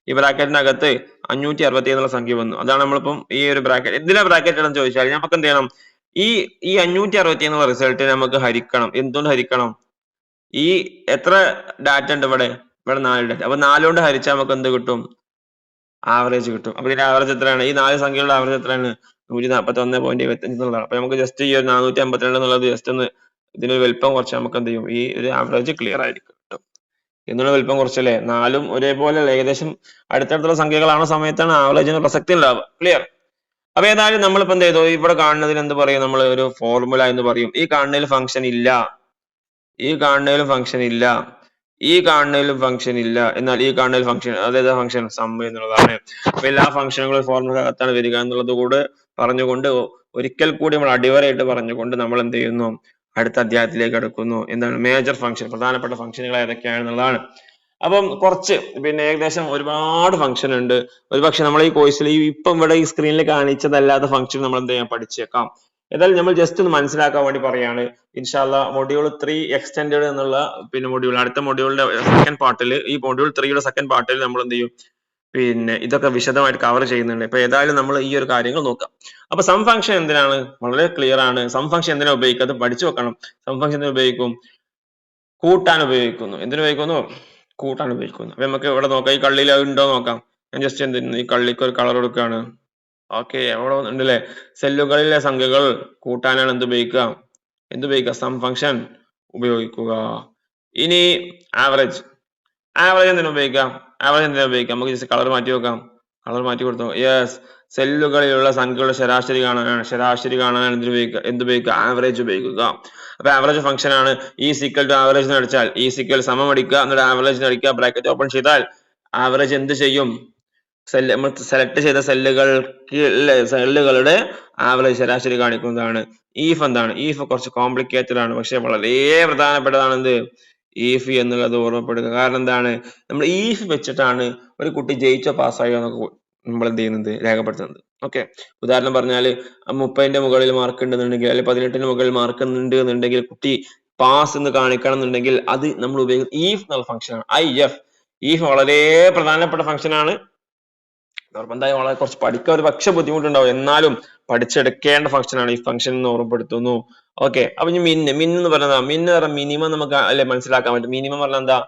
ഈ ബ്രാക്കറ്റിനകത്ത് 560 എന്നുള്ള സംഖ്യ വന്നു. അതാണ് നമ്മളിപ്പം ഈ ഒരു ബ്രാക്കറ്റ്. എന്തിനാ ബ്രാക്കറ്റ് ഇടാന്ന് ചോദിച്ചാൽ നമുക്ക് എന്ത് ചെയ്യണം? ഈ 560 എന്നുള്ള റിസൾട്ട് നമുക്ക് ഹരിക്കണം. എന്തുകൊണ്ട് ഹരിക്കണം? ഈ എത്ര ഡാറ്റ ഉണ്ട് ഇവിടെ? 4 ഡാറ്റ. അപ്പൊ 4 കൊണ്ട് ഹരിച്ചാൽ നമുക്ക് എന്ത് കിട്ടും? ആവറേജ് കിട്ടും. അപ്പൊ ഇതിന്റെ ആവറേജ് എത്രയാണ്? ഈ 4 സംഖ്യകളുടെ ആവറേജ് എത്രയാണ്? 141.25 എന്നുള്ളതാണ്. അപ്പൊ നമുക്ക് ജസ്റ്റ് ഈ ഒരു 452 എന്നുള്ളത് ജസ്റ്റ് ഒന്ന് ഇതിനൊരു വലിപ്പം കുറച്ച് നമുക്ക് എന്ത് ചെയ്യും? ഈ ഒരു ആവറേജ് ക്ലിയർ ആയിരിക്കും കിട്ടും. എന്നുള്ള വലിപ്പം കുറച്ചല്ലേ? 4ഉം ഒരേപോലെ ഏകദേശം അടുത്തടുത്തുള്ള സംഖ്യകളാണോ സമയത്താണ് ആവറേജിന് പ്രസക്തി ഉണ്ടാവുക. ക്ലിയർ? അപ്പൊ ഏതായാലും നമ്മളിപ്പോ എന്ത് ചെയ്തു? ഇവിടെ കാണുന്നതിന് എന്ത് പറയും? നമ്മൾ ഒരു ഫോർമുല എന്ന് പറയും. ഈ കാണുന്നതിൽ ഫംഗ്ഷൻ ഇല്ല, ഈ കാണുന്നതിലും ഫംഗ്ഷൻ ഇല്ല, ഈ കാണുന്നതിലും ഫംഗ്ഷൻ ഇല്ല, എന്നാൽ ഈ കാണുന്നതിൽ ഫംഗ്ഷൻ. അതേതാ ഫംഗ്ഷൻ? സം എന്നുള്ളതാണ്. അപ്പൊ എല്ലാ ഫംഗ്ഷനുകളും ഫോർമുലകത്താണ് വരിക എന്നുള്ളത് കൂടെ പറഞ്ഞുകൊണ്ട് ഒരിക്കൽ കൂടി നമ്മൾ അടിവരയിട്ട് പറഞ്ഞുകൊണ്ട് നമ്മൾ എന്ത് ചെയ്യുന്നു? അടുത്ത അധ്യായത്തിലേക്ക് അടുക്കുന്നു. എന്താണ് മേജർ ഫംഗ്ഷൻ? പ്രധാനപ്പെട്ട ഫംഗ്ഷനുകൾ ഏതൊക്കെയാണെന്നുള്ളതാണ്. അപ്പം കുറച്ച് പിന്നെ ഏകദേശം ഒരുപാട് ഫംഗ്ഷൻ ഉണ്ട്. ഒരുപക്ഷെ നമ്മൾ ഈ കോഴ്സിൽ ഇപ്പം ഇവിടെ ഈ സ്ക്രീനിൽ കാണിച്ചതല്ലാത്ത ഫംഗ്ഷൻ നമ്മൾ എന്ത് ചെയ്യാം? പഠിച്ചേക്കാം. ഏതായാലും നമ്മൾ ജസ്റ്റ് ഒന്ന് മനസ്സിലാക്കാൻ വേണ്ടി പറയാണ്. ഇൻഷാല്ല മൊഡ്യൂൾ 3 എക്സ്റ്റെൻഡഡ് എന്നുള്ള പിന്നെ മൊഡ്യൂൾ, അടുത്ത മൊഡ്യൂളിന്റെ സെക്കൻഡ് പാർട്ടിൽ, ഈ മൊഡ്യൂൾ 3യുടെ സെക്കൻഡ് പാർട്ടിൽ നമ്മൾ എന്ത് ചെയ്യും? പിന്നെ ഇതൊക്കെ വിശദമായിട്ട് കവർ ചെയ്യുന്നുണ്ട്. ഇപ്പൊ ഏതായാലും നമ്മൾ ഈ ഒരു കാര്യങ്ങൾ നോക്കാം. അപ്പൊ സം ഫംഗ്ഷൻ എന്തിനാണ്? വളരെ ക്ലിയർ ആണ്. സം ഫംഗ്ഷൻ എന്തിനാ ഉപയോഗിക്കുക? അത് പഠിച്ചു വെക്കണം. സം ഫംഗ്ഷൻ എന്തിനു ഉപയോഗിക്കും? കൂട്ടാൻ ഉപയോഗിക്കുന്നു. എന്തിനു ഉപയോഗിക്കുന്നു? കൂട്ടാൻ ഉപയോഗിക്കുന്നു. അപ്പൊ നമുക്ക് ഇവിടെ നോക്കാം, ഈ കള്ളിയിൽ ഉണ്ടോ നോക്കാം. ഞാൻ ജസ്റ്റ് എന്ത് ചെയ്യുന്നു? ഈ കള്ളിക്ക് ഒരു കളർ കൊടുക്കുകയാണ്. ഓക്കെ, എവിടെ ഉണ്ടല്ലേ? സെല്ലുകളിലെ സംഖ്യകൾ കൂട്ടാനാണ് എന്ത് ഉപയോഗിക്കുക? സം ഫംഗ്ഷൻ ഉപയോഗിക്കുക. ഇനി ആവറേജ് എന്തിനാ ഉപയോഗിക്കാം? നമുക്ക് ജസ്റ്റ് കളർ മാറ്റി വെക്കാം. കളർ മാറ്റി കൊടുത്തു. യെസ്, സെല്ലുകളിലുള്ള സംഖ്യകളുടെ ശരാശരി കാണാനാണ് എന്തുപയോഗിക്കുക? ആവറേജ് ഉപയോഗിക്കുക. അപ്പൊ ആവറേജ് ഫംഗ്ഷൻ ആണ്. ഈ സിക്കൽ ടു ആവറേജ് അടിച്ചാൽ ഈ സിക്കൽ സമം അടിക്കുക, എന്നിട്ട് ആവറേജ് അടിക്കുക, ബ്രാക്കറ്റ് ഓപ്പൺ ചെയ്താൽ ആവറേജ് എന്ത് ചെയ്യും? നമ്മൾ സെലക്ട് ചെയ്ത സെല്ലുകളുടെ ആവറേജ് ശരാശരി കാണിക്കുന്നതാണ്. ഈഫ് എന്താണ്? ഈഫ് കുറച്ച് കോംപ്ലിക്കേറ്റഡ് ആണ്, പക്ഷെ വളരെ പ്രധാനപ്പെട്ടതാണ്. എന്ത്? ഈഫ് എന്നുള്ളത് ഓർമ്മപ്പെടുക. കാരണം എന്താണ്? നമ്മൾ ഈഫ് വെച്ചിട്ടാണ് ഒരു കുട്ടി ജയിച്ചോ പാസ്സായോ എന്നൊക്കെ നമ്മൾ എന്ത് ചെയ്യുന്നത്? രേഖപ്പെടുത്തുന്നത്. ഓക്കെ, ഉദാഹരണം പറഞ്ഞാൽ 30ന്റെ മുകളിൽ മാർക്ക് ഉണ്ടെന്നുണ്ടെങ്കിൽ, അല്ലെങ്കിൽ 18ന് മുകളിൽ മാർക്ക് ഉണ്ട് എന്നുണ്ടെങ്കിൽ കുട്ടി പാസ് എന്ന് കാണിക്കണം എന്നുണ്ടെങ്കിൽ അത് നമ്മൾ ഉപയോഗിക്കുന്നത് ഈഫ് എന്നുള്ള ഫംഗ്ഷൻ ആണ്. IF. ഈഫ് വളരെ പ്രധാനപ്പെട്ട ഫംഗ്ഷൻ ആണ്. നിർബന്ധമായി വളരെ കുറച്ച് പഠിക്കാൻ ഒരു പക്ഷെ ബുദ്ധിമുട്ടുണ്ടാവും, എന്നാലും പഠിച്ചെടുക്കേണ്ട ഫംഗ്ഷൻ ആണ് ഈ ഫംഗ്ഷൻ എന്ന് ഓർമ്മപ്പെടുത്തുന്നു. ഓക്കെ, അപ്പൊ ഇനി മിൻ എന്ന് പറഞ്ഞാൽ മിനിമം നമുക്ക് അല്ലെ മനസ്സിലാക്കാൻ പറ്റും. മിനിമം പറഞ്ഞാൽ എന്താ?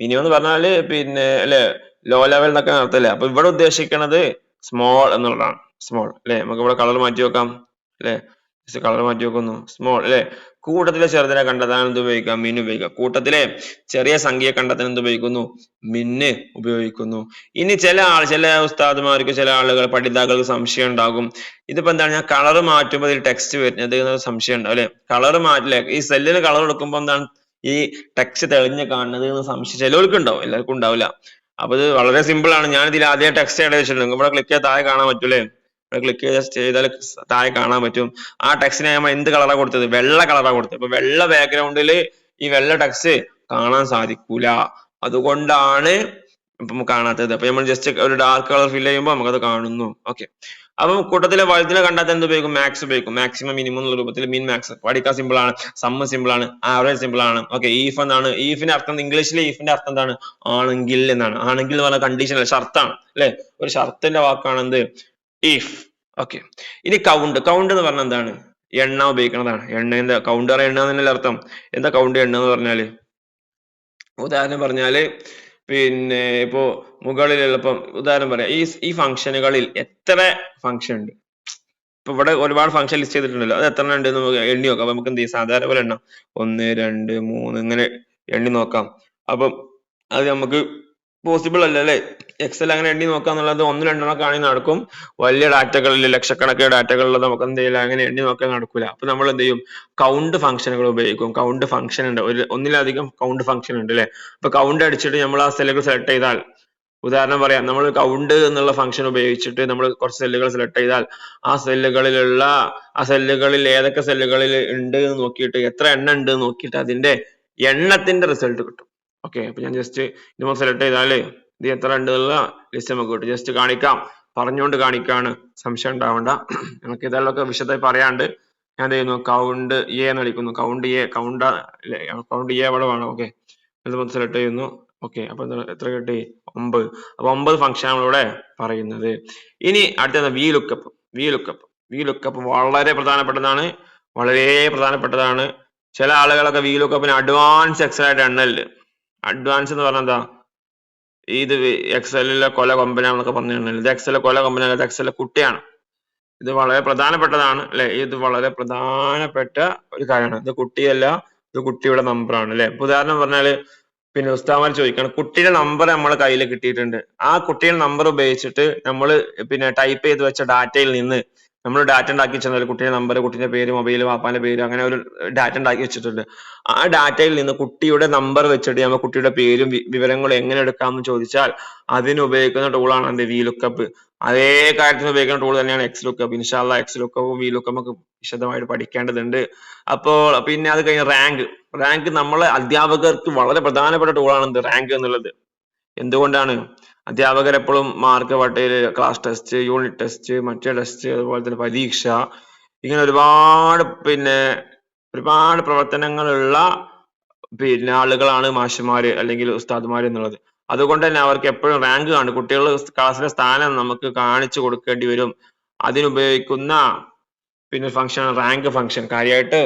മിനിമം എന്ന് പറഞ്ഞാല് പിന്നെ അല്ലെ ലോ ലെവൽ എന്നൊക്കെ അർത്ഥമല്ലേ? അപ്പൊ ഇവിടെ ഉദ്ദേശിക്കുന്നത് സ്മോൾ എന്നുള്ളതാണ്. സ്മോൾ അല്ലെ? നമുക്ക് ഇവിടെ കളർ മാറ്റി വെക്കാം അല്ലെ? കളർ മാറ്റി വെക്കുന്നു. സ്മോൾ അല്ലെ? കൂട്ടത്തിലെ ചെറുതിനെ കണ്ടെത്താൻ എന്ത് ഉപയോഗിക്കാം? മിൻ ഉപയോഗിക്കാം. കൂട്ടത്തിലെ ചെറിയ സംഖ്യയെ കണ്ടെത്താൻ എന്ത് ഉപയോഗിക്കുന്നു? മിന്ന് ഉപയോഗിക്കുന്നു. ഇനി ചില ഉസ്താദുമാർക്ക്, ചില ആളുകൾ പഠിതാക്കൾക്ക് സംശയം ഉണ്ടാകും. ഇതിപ്പോ എന്താണ്? ഞാൻ കളർ മാറ്റുമ്പോൾ ഇതിൽ ടെക്സ്റ്റ് വരുന്നത് സംശയം ഉണ്ടാവും അല്ലെ? കളർ മാറ്റില്ലേ? ഈ സെല്ലിന് കളർ കൊടുക്കുമ്പോൾ എന്താണ് ഈ ടെക്സ്റ്റ് തെളിഞ്ഞ് കാണുന്നത് എന്ന് സംശയം ചിലർക്ക് ഉണ്ടാവും, എല്ലാവർക്കും ഉണ്ടാവില്ല. അപ്പൊ ഇത് വളരെ സിമ്പിൾ ആണ്. ഞാൻ ഇതിൽ ആദ്യം ടെക്സ്റ്റ് ആഡ് വെച്ചിട്ടുണ്ട്. ഇവിടെ ക്ലിക്ക് ചെയ്താൽ താഴെ കാണാൻ പറ്റൂലേ? ക്ലിക്ക് ചെയ്താൽ താഴെ കാണാൻ പറ്റും. ആ ടെക്സ്റ്റിനെ നമ്മൾ എന്ത് കളറാണ് കൊടുത്തത്? വെള്ള കളറാണ് കൊടുത്തത്. അപ്പൊ വെള്ള ബാക്ക്ഗ്രൗണ്ടിൽ ഈ വെള്ള ടെക്സ്റ്റ് കാണാൻ സാധിക്കൂല. അതുകൊണ്ടാണ് ഇപ്പം കാണാത്തത്. അപ്പൊ നമ്മൾ ജസ്റ്റ് ഒരു ഡാർക്ക് കളർ ഫിൽ ചെയ്യുമ്പോൾ നമുക്കത് കാണുന്നു. ഓക്കെ, അപ്പം കൂട്ടത്തിലെ വലുതിനെ കണ്ടാൽ എന്ത് ഉപയോഗിക്കും? മാക്സ് ഉപയോഗിക്കും. മാക്സിമം മിനിമം എന്നുള്ള രൂപത്തിൽ മിൻ മാക്സ് പഠിക്കാൻ സിമ്പിൾ ആണ്. സമ്മ് സിമ്പിൾ ആണ്. ആവറേജ് സിമ്പിൾ ആണ്. ഓക്കെ, ഈഫ് എന്നാണ്. ഈഫിന്റെ അർത്ഥം ഇംഗ്ലീഷിലെ ഈഫിന്റെ അർത്ഥം എന്താണ്? ആണെങ്കിൽ എന്നാണ്. ആണെങ്കിൽ എന്ന് പറഞ്ഞ കണ്ടീഷൻ അല്ല, ഷർത്താണ് അല്ലെ? ഒരു ഷർത്തിന്റെ വാക്കാണ് എന്ത്? ഈഫ്. ഓക്കെ, ഇനി കൗണ്ട്. കൗണ്ട് എന്ന് പറഞ്ഞാൽ എന്താണ്? എണ്ണ ഉപയോഗിക്കുന്നതാണ്. എണ്ണ കൗണ്ട് പറയാൻ എണ്ണ എന്നല്ലേ അർത്ഥം. എന്താ കൗണ്ട് എണ്ണ എന്ന് പറഞ്ഞാല്? ഉദാഹരണം പറഞ്ഞാല് പിന്നെ ഇപ്പോ മുകളിലുള്ള ഇപ്പം ഉദാഹരണം പറയാം, ഈ ഫംഗ്ഷനുകളിൽ എത്ര ഫംഗ്ഷൻ ഉണ്ട്? ഇപ്പൊ ഇവിടെ ഒരുപാട് ഫംഗ്ഷൻ ലിസ്റ്റ് ചെയ്തിട്ടുണ്ടല്ലോ, അത് എത്ര ഉണ്ട് നമുക്ക് എണ്ണി നോക്കാം. അപ്പൊ നമുക്ക് എന്ത് ചെയ്യും? സാധാരണ പോലെ എണ്ണ 1 2 3 ഇങ്ങനെ എണ്ണി നോക്കാം. അപ്പം അത് നമുക്ക് പോസിബിൾ അല്ല അല്ലെ? എക്സൽ അങ്ങനെ എണ്ണി നോക്കുക എന്നുള്ളത് 1 2 ഒക്കെ ആണെങ്കിൽ നടക്കും. വലിയ ഡാറ്റകളിൽ ലക്ഷക്കണക്കിന് ഡാറ്റകളിൽ നമുക്ക് എന്ത് ചെയ്യില്ല, അങ്ങനെ എണ്ണി നോക്കാൻ നടക്കൂല. അപ്പൊ നമ്മൾ എന്ത് ചെയ്യും? കൗണ്ട് ഫംഗ്ഷനുകൾ ഉപയോഗിക്കും. കൗണ്ട് ഫംഗ്ഷൻ ഉണ്ട്, ഒന്നിലധികം കൗണ്ട് ഫംഗ്ഷൻ ഉണ്ട് അല്ലെ? അപ്പൊ കൗണ്ട് അടിച്ചിട്ട് നമ്മൾ ആ സെല്ലുകൾ സെലക്ട് ചെയ്താൽ, ഉദാഹരണം പറയാം, നമ്മൾ കൗണ്ട് എന്നുള്ള ഫംഗ്ഷൻ ഉപയോഗിച്ചിട്ട് നമ്മൾ കുറച്ച് സെല്ലുകൾ സെലക്ട് ചെയ്താൽ ആ സെല്ലുകളിൽ ഏതൊക്കെ സെല്ലുകളിൽ ഉണ്ട് എന്ന് നോക്കിയിട്ട്, എത്ര എണ്ണം ഉണ്ട് എന്ന് നോക്കിയിട്ട് അതിന്റെ എണ്ണത്തിന്റെ റിസൾട്ട് കിട്ടും. ഓക്കെ, അപ്പൊ ഞാൻ ജസ്റ്റ് ഇത് സെലക്ട് ചെയ്താല് ഇത് എത്ര ഉണ്ട് എന്നുള്ള ലിസ്റ്റ് നമുക്ക് കിട്ടും. ജസ്റ്റ് കാണിക്കാം, പറഞ്ഞുകൊണ്ട് കാണിക്കാണ്, സംശയം ഉണ്ടാവണ്ട. നമുക്ക് ഇതെല്ലാം വിശദമായി പറയാണ്ട് ഞാൻ എന്ത് ചെയ്യുന്നു? കൗണ്ട് എ എന്ന് വിളിക്കുന്നു. കൗണ്ട് എ അവിടെ വേണം. ഓക്കെ, ഇത് സെലക്ട് ചെയ്യുന്നു. ഓക്കെ, അപ്പൊ എത്ര കിട്ടി? 9. അപ്പൊ 9 ഫംഗ്ഷൻ നമ്മളിവിടെ പറയുന്നത്. ഇനി അടുത്തത് വി ലുക്കപ്പ് വളരെ പ്രധാനപ്പെട്ടതാണ്. ചില ആളുകളൊക്കെ വി ലുക്കപ്പിന് അഡ്വാൻസ് എക്സൽ ആയിട്ട് എണ്ണല്. അഡ്വാൻസ് എന്ന് പറഞ്ഞാൽ എന്താ? ഇത് എക്സലിലെ കൊല കൊമ്പനാന്നൊക്കെ പറഞ്ഞു. ഇത് എക്സലിലെ കൊല കൊമ്പനല്ല, ഇത് എക്സലിലെ കുട്ടിയാണ്. ഇത് വളരെ പ്രധാനപ്പെട്ടതാണ് അല്ലെ? ഇത് വളരെ പ്രധാനപ്പെട്ട ഒരു കാര്യമാണ്. ഇത് കുട്ടിയല്ല, ഇത് കുട്ടിയുടെ നമ്പറാണ് അല്ലെ? ഉദാഹരണം പറഞ്ഞാല് പിന്നെ ഉസ്താദ്മാർ ചോദിക്കണം, കുട്ടിയുടെ നമ്പർ നമ്മളെ കയ്യിൽ കിട്ടിയിട്ടുണ്ട്, ആ കുട്ടിയുടെ നമ്പർ ഉപയോഗിച്ചിട്ട് നമ്മൾ പിന്നെ ടൈപ്പ് ചെയ്ത് വെച്ച ഡാറ്റയിൽ നിന്ന് നമ്മൾ ഡാറ്റ ഉണ്ടാക്കി വെച്ചാൽ കുട്ടിയുടെ നമ്പർ, കുട്ടിയുടെ പേര്, മൊബൈൽ, വാപ്പാന്റെ പേര്, അങ്ങനെ ഒരു ഡാറ്റ ഉണ്ടാക്കി വെച്ചിട്ടുണ്ട്. ആ ഡാറ്റയിൽ നിന്ന് കുട്ടിയുടെ നമ്പർ വെച്ചിട്ട് നമ്മൾ കുട്ടിയുടെ പേരും വിവരങ്ങളും എങ്ങനെ എടുക്കാമെന്ന് ചോദിച്ചാൽ അതിന് ഉപയോഗിക്കുന്ന ടൂളാണ് എന്ത്? V lookup. അതേ കാര്യത്തിന് ഉപയോഗിക്കുന്ന ടൂൾ തന്നെയാണ് എക്സ് ലുക്കപ്പ്. ഇൻഷാ അല്ലാഹ് എക്സ് ലുക്കപ്പും വി ലുക്കപ്പും ഒക്കെ വിശദമായിട്ട് പഠിക്കേണ്ടതുണ്ട്. അപ്പോൾ പിന്നെ അത് കഴിഞ്ഞ് റാങ്ക് നമ്മളെ അധ്യാപകർക്ക് വളരെ പ്രധാനപ്പെട്ട ടൂളാണ് എന്ത്? റാങ്ക് എന്നുള്ളത്. എന്തുകൊണ്ടാണ്? അധ്യാപകർ എപ്പോഴും മാർക്ക് പട്ടികയിൽ, ക്ലാസ് ടെസ്റ്റ്, യൂണിറ്റ് ടെസ്റ്റ്, മറ്റേ ടെസ്റ്റ്, അതുപോലെ തന്നെ പരീക്ഷ, ഇങ്ങനെ ഒരുപാട് പ്രവർത്തനങ്ങളുള്ള ആളുകളാണ് മാഷുമാര് അല്ലെങ്കിൽ ഉസ്താദ്മാര് എന്നുള്ളത്. അതുകൊണ്ട് തന്നെ അവർക്ക് എപ്പോഴും റാങ്ക് കാണും. കുട്ടികൾ ക്ലാസ്സിലെ സ്ഥാനം നമുക്ക് കാണിച്ചു കൊടുക്കേണ്ടി വരും. അതിനുപയോഗിക്കുന്ന ഫംഗ്ഷൻ റാങ്ക് ഫംഗ്ഷൻ. കാര്യമായിട്ട്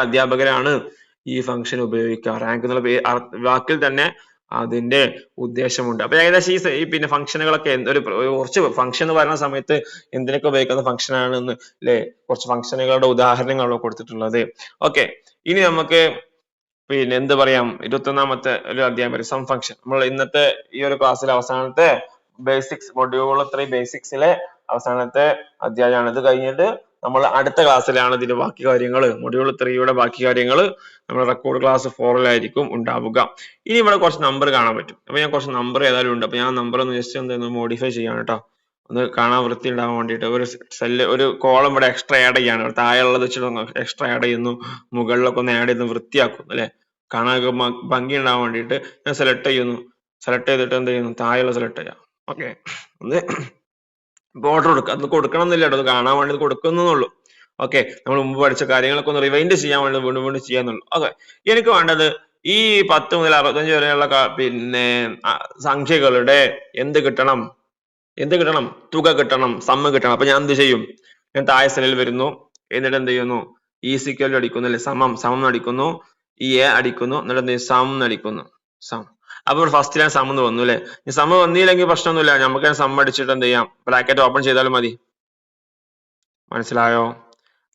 അധ്യാപകരാണ് ഈ ഫംഗ്ഷൻ ഉപയോഗിക്കുക. റാങ്ക് എന്നുള്ള വാക്കിൽ തന്നെ അതിന്റെ ഉദ്ദേശമുണ്ട്. അപ്പൊ ഏകദേശം ഈ ഫംഗ്ഷനുകളൊക്കെ കുറച്ച് ഫംഗ്ഷൻ എന്ന് പറയുന്ന സമയത്ത് എന്തിനൊക്കെ ഉപയോഗിക്കുന്ന ഫംഗ്ഷൻ ആണെന്ന് അല്ലെ? കുറച്ച് ഫംഗ്ഷനുകളുടെ ഉദാഹരണങ്ങളാണ് കൊടുത്തിട്ടുള്ളത്. ഓക്കെ, ഇനി നമുക്ക് എന്ത് പറയാം, 21ാമത്തെ ഒരു അധ്യായം വരെ സം ഫംഗ്ഷൻ. നമ്മൾ ഇന്നത്തെ ഈ ഒരു ക്ലാസ്സിലെ അവസാനത്തെ ബേസിക്സ്, മൊഡ്യൂൾ 3 ബേസിക്സിലെ അവസാനത്തെ അധ്യായമാണ്. ഇത് കഴിഞ്ഞിട്ട് നമ്മൾ അടുത്ത ക്ലാസ്സിലാണ് ഇതിന്റെ ബാക്കി കാര്യങ്ങൾ, മൊഡ്യൂൾ 3യുടെ ബാക്കി കാര്യങ്ങൾ നമ്മൾ റെക്കോർഡ് ക്ലാസ് 4-ലായിരിക്കും ഉണ്ടാവുക. ഇനി ഇവിടെ കുറച്ച് നമ്പർ കാണാൻ പറ്റും. അപ്പൊ ഞാൻ കുറച്ച് നമ്പർ ഏതായാലും ഉണ്ട്. അപ്പൊ ഞാൻ നമ്പർ ഒന്ന് ജസ്റ്റ് ഒന്ന് മോഡിഫൈ ചെയ്യാണ് കേട്ടോ, ഒന്ന് കാണാൻ വൃത്തി ഉണ്ടാവാൻ വേണ്ടിയിട്ട്. ഒരു കോളം ഇവിടെ എക്സ്ട്രാ ആഡ് ചെയ്യാണ്. താഴെയുള്ളത് വെച്ചിട്ട് എക്സ്ട്രാ ആഡ് ചെയ്യുന്നു, മുകളിലൊക്കെ ഒന്ന് ആഡ് ചെയ്ത് വൃത്തിയാക്കും അല്ലെ? കാണാൻ ഭംഗി ഉണ്ടാവാൻ വേണ്ടിയിട്ട് ഞാൻ സെലക്ട് ചെയ്തിട്ട് എന്ത് ചെയ്യുന്നു? താഴെയുള്ള സെലക്ട് ചെയ്യാം. ഓക്കെ, ഒന്ന് ബോർഡർ കൊടുക്കുക. അത് കൊടുക്കണം എന്നില്ല കേട്ടോ, അത് കാണാൻ വേണ്ടി കൊടുക്കുന്നുള്ളൂ. ഓക്കെ, നമ്മൾ മുമ്പ് പഠിച്ച കാര്യങ്ങളൊക്കെ ഒന്ന് റിവൈൻഡ് ചെയ്യാൻ വേണ്ടി വീണ്ടും ചെയ്യാന്നുള്ളൂ. ഓക്കെ, എനിക്ക് വേണ്ടത് ഈ 10 മുതൽ 65 വരെയുള്ള സംഖ്യകളുടെ എന്ത് കിട്ടണം? തുക കിട്ടണം, സമ്മ് കിട്ടണം. അപ്പൊ ഞാൻ എന്ത് ചെയ്യും? ഞാൻ താഴെ സെല്ലിൽ വരുന്നു, എന്നിട്ട് എന്ത് ചെയ്യുന്നു? ഈസിക്കൽ അടിക്കുന്നു അല്ലെ? സമം അടിക്കുന്നു, എ അടിക്കുന്നു, എന്നിട്ട് എന്ത് ചെയ്യും? സം അടിക്കുന്നു, സം. അപ്പൊ ഫസ്റ്റ് ഞാൻ സം എന്ന് വന്നു അല്ലെ? സം വന്നില്ലെങ്കിൽ പ്രശ്നമൊന്നുമില്ല, നമുക്ക് സം അടിച്ചിട്ട് എന്ത് ചെയ്യാം? ബ്രാക്കറ്റ് ഓപ്പൺ ചെയ്താലും മതി. മനസ്സിലായോ?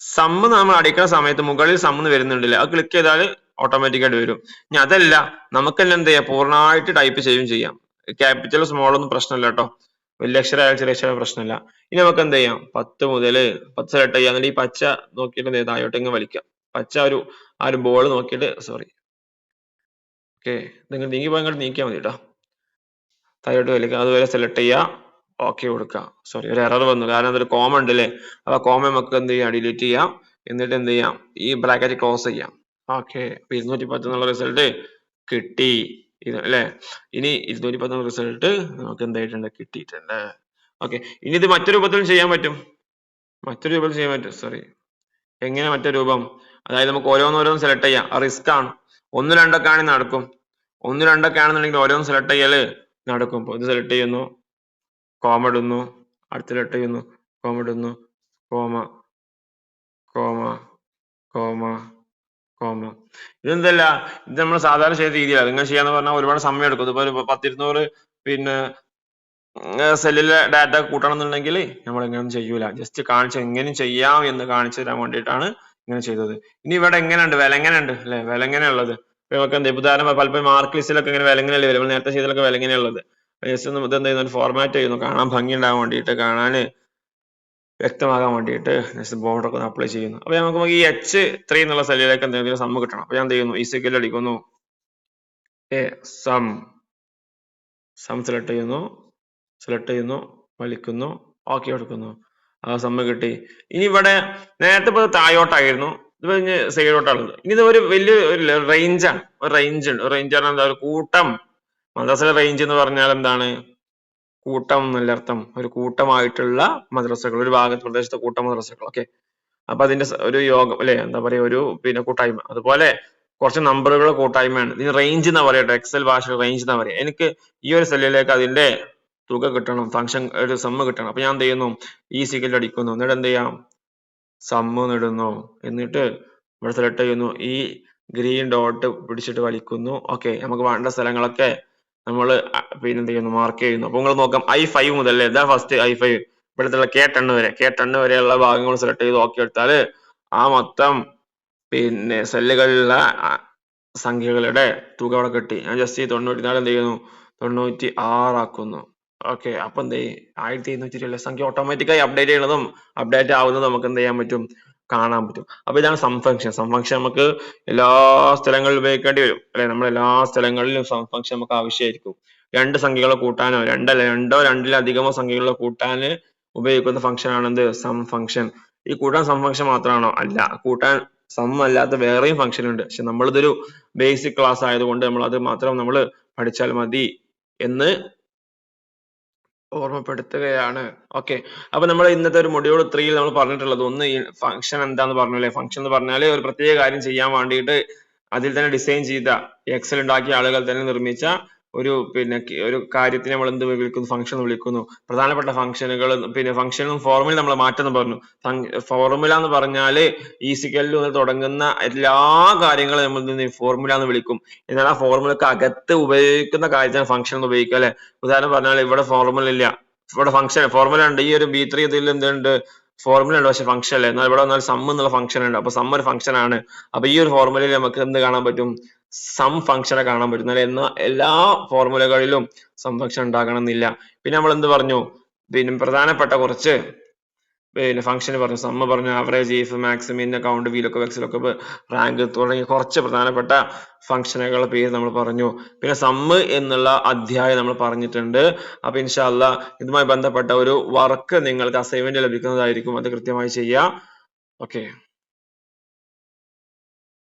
സം നമ്മൾ അടിക്കുന്ന സമയത്ത് മുകളിൽ സം വരുന്നുണ്ടല്ലേ, അത് ക്ലിക്ക് ചെയ്താൽ ഓട്ടോമാറ്റിക് ആയിട്ട് വരും. ഇനി അതല്ല, നമുക്ക് തന്നെ എന്ത് ചെയ്യാം? പൂർണ്ണമായിട്ട് ടൈപ്പ് ചെയ്യാം. ക്യാപിറ്റൽ സ്മോൾ ഒന്നും പ്രശ്നമില്ല കേട്ടോ, വലിയ അക്ഷരമായാലും ചെറിയ അക്ഷരം പ്രശ്നമില്ല. ഇനി നമുക്ക് എന്ത് ചെയ്യാം? 10 മുതൽ 10 സെലക്ട് ചെയ്യാം. എന്നിട്ട് ഈ പച്ച നോക്കിയിട്ട് താഴോട്ട് ഇങ്ങനെ വലിക്കാം. പച്ച ആ ഒരു ബോൾ നോക്കിയിട്ട്, സോറി, ഓക്കെ, നിങ്ങൾ നീക്കിയാൽ മതി കേട്ടോ. താഴോട്ട് വലിക്കാം, അതുവരെ സെലക്ട് ചെയ്യുക, ഓക്കെ കൊടുക്കുക. സോറി, ഒരു എറർ വന്നു, കാരണം അതൊരു കോമ ഉണ്ട് അല്ലേ? അപ്പൊ കോമ നമുക്ക് എന്ത് ചെയ്യാം? ഡിലീറ്റ് ചെയ്യാം. എന്നിട്ട് എന്ത് ചെയ്യാം? ഈ ബ്രാക്കറ്റ് ക്ലോസ് ചെയ്യാം. ഓക്കെ, 210 എന്നുള്ള റിസൾട്ട് കിട്ടി. ഇത് അല്ലേ. ഇനി 214 റിസൾട്ട് നമുക്ക് എന്തായിട്ടുണ്ട്, കിട്ടിയിട്ടുണ്ട്. ഓക്കെ, ഇനി ഇത് മറ്റൊരു രൂപത്തിലും ചെയ്യാൻ പറ്റും. സോറി, എങ്ങനെ മറ്റൊരു രൂപം? അതായത് നമുക്ക് ഓരോന്നോരോന്ന് സെലക്ട് ചെയ്യാം. റിസ്ക് ആണ്. 1, 2 ഒക്കെ ആണെങ്കിൽ നടക്കും. 1, 2 ഒക്കെ ആണെന്നുണ്ടെങ്കിൽ ഓരോന്ന് സെലക്ട് ചെയ്യല് നടക്കും. ഇത് സെലക്ട് ചെയ്യുന്നു, കോമ ഇടുന്നു, അടുത്ത സെലക്ട് ചെയ്യുന്നു, കോമ ഇടുന്നു, കോമ കോമ കോമ കോമ. ഇതെന്തല്ല, ഇത് നമ്മൾ സാധാരണ ചെയ്ത രീതിയിലാണ്. നിങ്ങൾ ചെയ്യാന്ന് പറഞ്ഞാൽ ഒരുപാട് സമയം എടുക്കും. ഇതിപ്പോ 10, 200 പിന്നെ സെല്ലിലെ ഡാറ്റ കൂട്ടണം എന്നുണ്ടെങ്കിൽ നമ്മൾ എങ്ങനെയൊന്നും ചെയ്യൂല. ജസ്റ്റ് കാണിച്ച് എങ്ങനെ ചെയ്യാം എന്ന് കാണിച്ചു തരാൻ വേണ്ടിയിട്ടാണ് ഇങ്ങനെ ചെയ്തത്. ഇനി ഇവിടെ എങ്ങനെയുണ്ട്, വില എങ്ങനെയുണ്ട് അല്ലെ, വില എങ്ങനെയുള്ളത് നമുക്ക് എന്താ ഉദാഹരണം, പലപ്പോഴും മാർക്ക് ലിസ്റ്റിലൊക്കെ ഇങ്ങനെ വില എങ്ങനെയല്ലേ വരും, നേരത്തെ ചെയ്തതൊക്കെ വില എങ്ങനെയുള്ളത്. ജസ്റ്റ് ഒന്ന് ഇതെന്ത് ചെയ്യുന്നു, ഫോർമാറ്റ് ചെയ്യുന്നു, കാണാൻ ഭംഗി ഉണ്ടാകാൻ വേണ്ടിയിട്ട്, കാണാൻ വ്യക്തമാകാൻ വേണ്ടിയിട്ട് ജസ്റ്റ് ബോർഡർ ഒക്കെ അപ്ലൈ ചെയ്യുന്നു. അപ്പൊ നമുക്ക് ഈ H3 എന്നുള്ള സെല്ലിലേക്ക് എന്തെങ്കിലും സം കിട്ടണം. അപ്പൊ ഞാൻ എന്ത് ചെയ്യുന്നു, ഈസിക്കൽ അടിക്കുന്നു, സം സെലക്ട് ചെയ്യുന്നു, വലിക്കുന്നു, ഓക്കെ കൊടുക്കുന്നു. ആ സമ്മ കിട്ടി. ഇനി ഇവിടെ നേരത്തെ ഇപ്പോൾ താഴോട്ടായിരുന്നു, ഇത് കഴിഞ്ഞ് സൈഡോട്ടാണുള്ളത്. ഇനി ഇത് ഒരു വലിയ ഒരു റേഞ്ചാണ്. ഒരു റേഞ്ച് ഉണ്ട്. റേഞ്ച് പറഞ്ഞാൽ എന്താ, ഒരു കൂട്ടം. മദ്രസയിലെ റേഞ്ച് എന്ന് പറഞ്ഞാൽ എന്താണ്, കൂട്ടം എന്നല്ല അർത്ഥം. ഒരു കൂട്ടമായിട്ടുള്ള മദ്രസകൾ, ഒരു പ്രദേശത്തെ കൂട്ടം മദ്രസകൾ. ഓക്കെ, അപ്പൊ അതിന്റെ ഒരു യോഗം അല്ലെ, എന്താ പറയാ, ഒരു പിന്നെ കൂട്ടായ്മ. അതുപോലെ കുറച്ച് നമ്പറുകളുടെ കൂട്ടായ്മയാണ്. ഇതിന് റേഞ്ച് എന്നാ പറയട്ടെ, എക്സൽ ഭാഷയിൽ റേഞ്ച് എന്നാ പറയാ. എനിക്ക് ഈ ഒരു സെല്ലിലേക്ക് അതിന്റെ തുക കിട്ടണം, ഫംഗ്ഷൻ ഒരു സമ്മ് കിട്ടണം. അപ്പൊ ഞാൻ എന്ത് ചെയ്യുന്നു, ഈ സിക്കൽ അടിക്കുന്നു, എന്നിട്ട് എന്ത് ചെയ്യാം, സമ്മ് ഇടുന്നു, എന്നിട്ട് ഇവിടെ സെലക്ട് ചെയ്യുന്നു, ഈ ഗ്രീൻ ഡോട്ട് പിടിച്ചിട്ട് വലിക്കുന്നു. ഓക്കെ, നമുക്ക് വേണ്ട സ്ഥലങ്ങളൊക്കെ നമ്മൾ പിന്നെ എന്ത് ചെയ്യുന്നു, മാർക്ക് ചെയ്യുന്നു. അപ്പൊ നിങ്ങൾ നോക്കാം, I5 മുതൽ ഇതാ ഫസ്റ്റ് I5, ഇവിടുത്തെ K10 വരെ, K10 വരെയുള്ള ഭാഗങ്ങൾ സെലക്ട് ചെയ്ത് ഓക്കെ എടുത്താല് ആ മൊത്തം പിന്നെ സെല്ലുകളിലുള്ള സംഖ്യകളുടെ തുക അവിടെ കിട്ടി. ഞാൻ ജസ്റ്റ് 94 എന്ത് ചെയ്യുന്നു, 96 ആക്കുന്നു. ഓക്കെ, അപ്പൊ എന്ത് ചെയ്യും, 1220 സംഖ്യ ഓട്ടോമാറ്റിക്കായി അപ്ഡേറ്റ് ചെയ്യുന്നതും അപ്ഡേറ്റ് ആവുന്നതും നമുക്ക് എന്ത് ചെയ്യാൻ പറ്റും, കാണാൻ പറ്റും. അപ്പൊ ഇതാണ് സം ഫംഗ്ഷൻ. സം ഫംഗ്ഷൻ നമുക്ക് എല്ലാ സ്ഥലങ്ങളിലും ഉപയോഗിക്കേണ്ടി വരും അല്ലെ, നമ്മൾ എല്ലാ സ്ഥലങ്ങളിലും സം ഫംഗ്ഷൻ നമുക്ക് ആവശ്യമായിരിക്കും. രണ്ട് സംഖ്യകളെ കൂട്ടാനോ, രണ്ടോ രണ്ടിലധികമോ സംഖ്യകളെ കൂട്ടാന് ഉപയോഗിക്കുന്ന ഫംഗ്ഷൻ ആണെന്ത്, സം ഫംഗ്ഷൻ. ഈ കൂട്ടാൻ സം ഫംഗ്ഷൻ മാത്രമാണോ? അല്ല, കൂട്ടാൻ സം അല്ലാത്ത വേറെയും ഫംഗ്ഷൻ ഉണ്ട്. പക്ഷെ നമ്മളിതൊരു ബേസിക് ക്ലാസ് ആയതുകൊണ്ട് നമ്മൾ അത് മാത്രം നമ്മൾ പഠിച്ചാൽ മതി എന്ന് ഓർമ്മപ്പെടുത്തുകയാണ്. ഓക്കെ, അപ്പൊ നമ്മൾ ഇന്നത്തെ ഒരു മൊഡ്യൂൾ 3 നമ്മൾ പറഞ്ഞിട്ടുള്ളത്, ഒന്ന് ഈ ഫംഗ്ഷൻ എന്താന്ന് പറഞ്ഞു അല്ലെ. ഫംഗ്ഷൻ എന്ന് പറഞ്ഞാല് ഒരു പ്രത്യേക കാര്യം ചെയ്യാൻ വേണ്ടിയിട്ട് അതിൽ തന്നെ ഡിസൈൻ ചെയ്ത, എക്സൽ ഉണ്ടാക്കിയ ആളുകൾ തന്നെ നിർമ്മിച്ച ഒരു പിന്നെ ഒരു കാര്യത്തിനെ നമ്മൾ എന്ത് വിളിക്കുന്നു, ഫംഗ്ഷൻ എന്ന് വിളിക്കുന്നു. പ്രധാനപ്പെട്ട ഫംഗ്ഷനുകൾ, പിന്നെ ഫംഗ്ഷനും ഫോർമുല നമ്മൾ മാറ്റം പറഞ്ഞു. ഫോർമുല എന്ന് പറഞ്ഞാല് ഈസിക്കലിൽ നിന്ന് തുടങ്ങുന്ന എല്ലാ കാര്യങ്ങളും നമ്മൾ ഫോർമുല എന്ന് വിളിക്കും. എന്നാൽ ആ ഫോർമുലക്ക് അകത്ത് ഉപയോഗിക്കുന്ന കാര്യത്തിന് ഫംഗ്ഷൻ എന്ന് ഉപയോഗിക്കുക അല്ലെ. ഉദാഹരണം പറഞ്ഞാൽ ഇവിടെ ഫോർമുല ഇല്ല, ഇവിടെ ഫോർമുല ഉണ്ട്. ഈ ഒരു B3 ഇതിൽ എന്തുണ്ട്, ഫോർമുല ഉണ്ട്, പക്ഷെ ഫംഗ്ഷൻ അല്ലേ. എന്നാൽ ഇവിടെ വന്നാൽ സം എന്നുള്ള ഫംഗ്ഷൻ ഉണ്ട്. അപ്പൊ സം ഒരു ഫംഗ്ഷൻ ആണ്. അപ്പൊ ഈ ഒരു ഫോർമുലയിൽ നമുക്ക് എന്ത് കാണാൻ പറ്റും, സം ഫംഗ്ഷനെ കാണാൻ പറ്റും. എന്നാൽ എല്ലാ ഫോർമുലകളിലും സം ഫംഗ്ഷൻ ഉണ്ടാകണം എന്നില്ല. പിന്നെ നമ്മൾ എന്ത് പറഞ്ഞു, പിന്നെ പ്രധാനപ്പെട്ട കുറച്ച് പിന്നെ ഫംഗ്ഷൻ പറഞ്ഞു, സമ്മ പറഞ്ഞു, ആവറേജ്, ഈഫ്, മാക്സ്, മിൻ, കൗണ്ട്, വീലൊക്കെ, വെക്സിലൊക്കെ, റാങ്ക് തുടങ്ങിയ കുറച്ച് പ്രധാനപ്പെട്ട ഫംഗ്ഷനുകളുടെ പേര് നമ്മൾ പറഞ്ഞു. പിന്നെ സമ്മ് എന്നുള്ള അധ്യായം നമ്മൾ പറഞ്ഞിട്ടുണ്ട്. അപ്പൊ ഇൻഷാ അല്ലാഹ് ഇതുമായി ബന്ധപ്പെട്ട ഒരു വർക്ക് നിങ്ങൾക്ക് അസൈൻമെന്റ് ലഭിക്കുന്നതായിരിക്കും. അത് കൃത്യമായി ചെയ്യാം. ഓക്കെ.